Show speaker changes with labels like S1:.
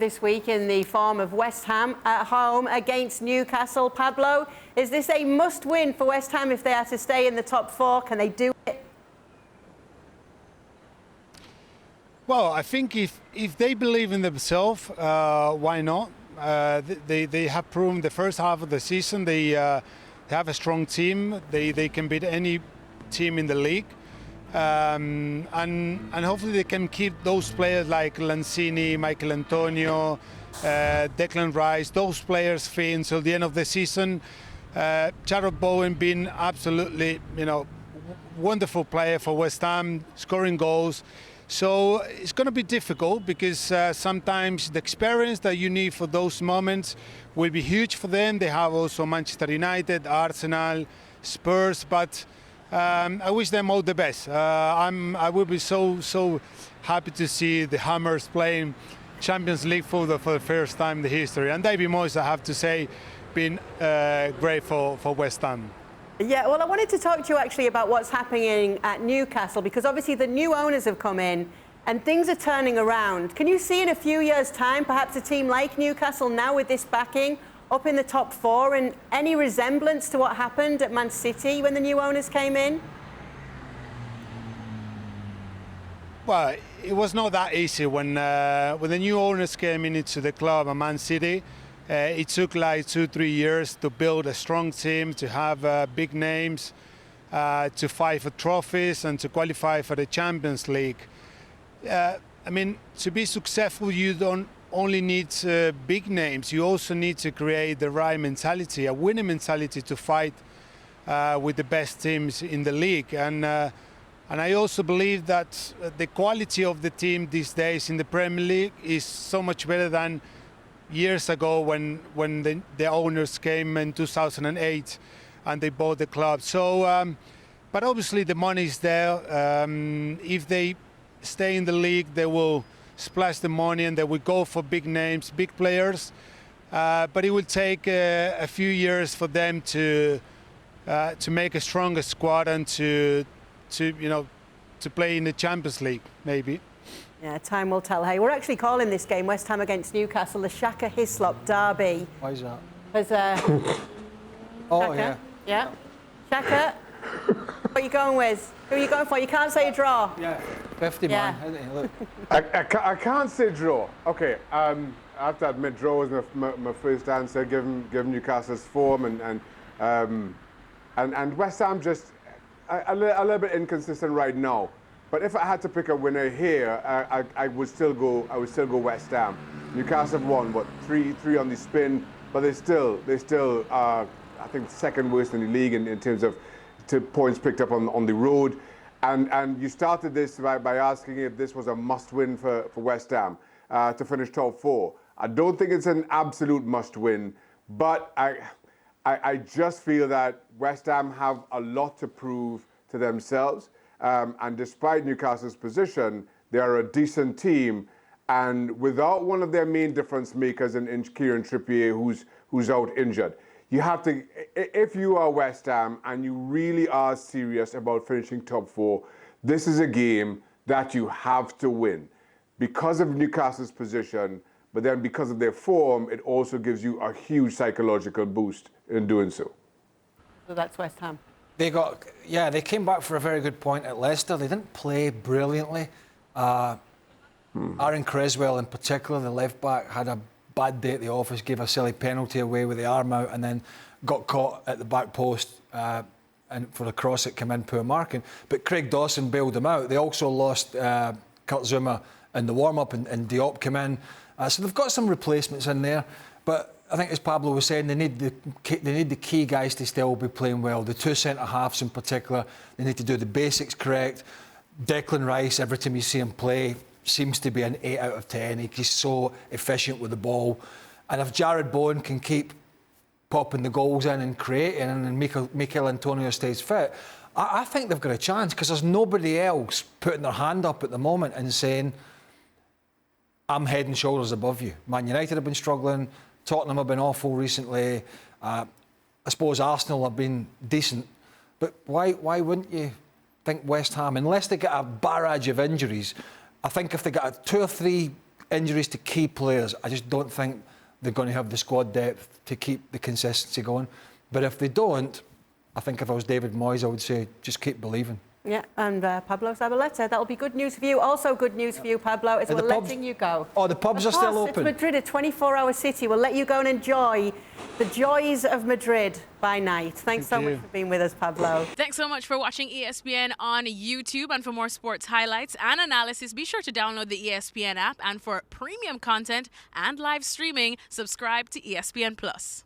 S1: This week in the form of West Ham at home against Newcastle. Pablo, is this a must-win for West Ham if they are to stay in the top four? Can they do it?
S2: Well, I think if they believe in themselves, why not? They have proven the first half of the season they have a strong team. They can beat any team in the league. And hopefully they can keep those players like Lanzini, Michael Antonio, Declan Rice, those players fit until the end of the season. Jarrod Bowen being absolutely, wonderful player for West Ham, scoring goals. So it's going to be difficult because sometimes the experience that you need for those moments will be huge for them. They have also Manchester United, Arsenal, Spurs, but I wish them all the best. I will be so happy to see the Hammers playing Champions League football for the first time in the history. And David Moyes, I have to say, been great for West Ham.
S1: Yeah, well, I wanted to talk to you actually about what's happening at Newcastle, because obviously the new owners have come in and things are turning around. Can you see in a few years' time, perhaps a team like Newcastle now with this backing up in the top four, and any resemblance to what happened at Man City when the new owners came in?
S2: Well, it was not that easy when the new owners came into the club at Man City. It took like 2-3 years to build a strong team, to have big names, to fight for trophies and to qualify for the Champions League. To be successful, you don't only need big names. You also need to create the right mentality, a winning mentality to fight with the best teams in the league. And I also believe that the quality of the team these days in the Premier League is so much better than years ago when the owners came in 2008 and they bought the club. So, but obviously the money is there. If they stay in the league, they will splash the money and they will go for big names, big players. But it will take a few years for them to make a stronger squad and to play in the Champions League, maybe.
S1: Yeah, time will tell. Hey, we're actually calling this game West Ham against Newcastle the Shaka Hislop derby.
S3: Why is that?
S1: Because,
S3: oh,
S1: Shaka, yeah. Shaka, what are you going with? Who are you going for? You can't say a draw.
S3: Yeah, 50 man, isn't he? Look.
S4: I can't say draw. Okay, I have to admit draw was my first answer, given Newcastle's form and West Ham just a little bit inconsistent right now. But if I had to pick a winner here, I would still go West Ham. Newcastle have won three on the spin, but they still are, I think, second worst in the league in terms of points picked up on the road. And you started this by asking if this was a must-win for West Ham to finish top four. I don't think it's an absolute must-win, but I just feel that West Ham have a lot to prove to themselves. And despite Newcastle's position, they are a decent team. And without one of their main difference makers in Kieran Trippier, who's out injured, you have to, if you are West Ham and you really are serious about finishing top four, this is a game that you have to win because of Newcastle's position, but then because of their form, it also gives you a huge psychological boost in doing so.
S1: So that's West Ham.
S3: They came back for a very good point at Leicester. They didn't play brilliantly. Aaron Creswell in particular, the left back, had a bad day at the office, gave a silly penalty away with the arm out and then got caught at the back post and for a cross that came in, poor marking. But Craig Dawson bailed them out. They also lost Kurt Zouma in the warm-up and Diop came in. So they've got some replacements in there. But I think, as Pablo was saying, they need the key guys to still be playing well. The two centre-halves in particular, they need to do the basics correct. Declan Rice, every time you see him play, seems to be an 8 out of 10. He's so efficient with the ball. And if Jarrod Bowen can keep popping the goals in and creating, and Michael Antonio stays fit, I think they've got a chance, because there's nobody else putting their hand up at the moment and saying, I'm head and shoulders above you. Man United have been struggling. Tottenham have been awful recently. I suppose Arsenal have been decent. But why wouldn't you think West Ham, unless they get a barrage of injuries? I think if they get 2 or 3 injuries to key players, I just don't think they're going to have the squad depth to keep the consistency going. But if they don't, I think if I was David Moyes, I would say just keep believing.
S1: Yeah, and Pablo Zabaleta, that'll be good news for you. Also good news for you, Pablo, is we're letting you go.
S3: Oh, the pubs are still open.
S1: It's Madrid, a 24-hour city. We'll let you go and enjoy the joys of Madrid by night. Thanks so much for being with us, Pablo.
S5: Thanks so much for watching ESPN on YouTube. And for more sports highlights and analysis, be sure to download the ESPN app. And for premium content and live streaming, subscribe to ESPN Plus.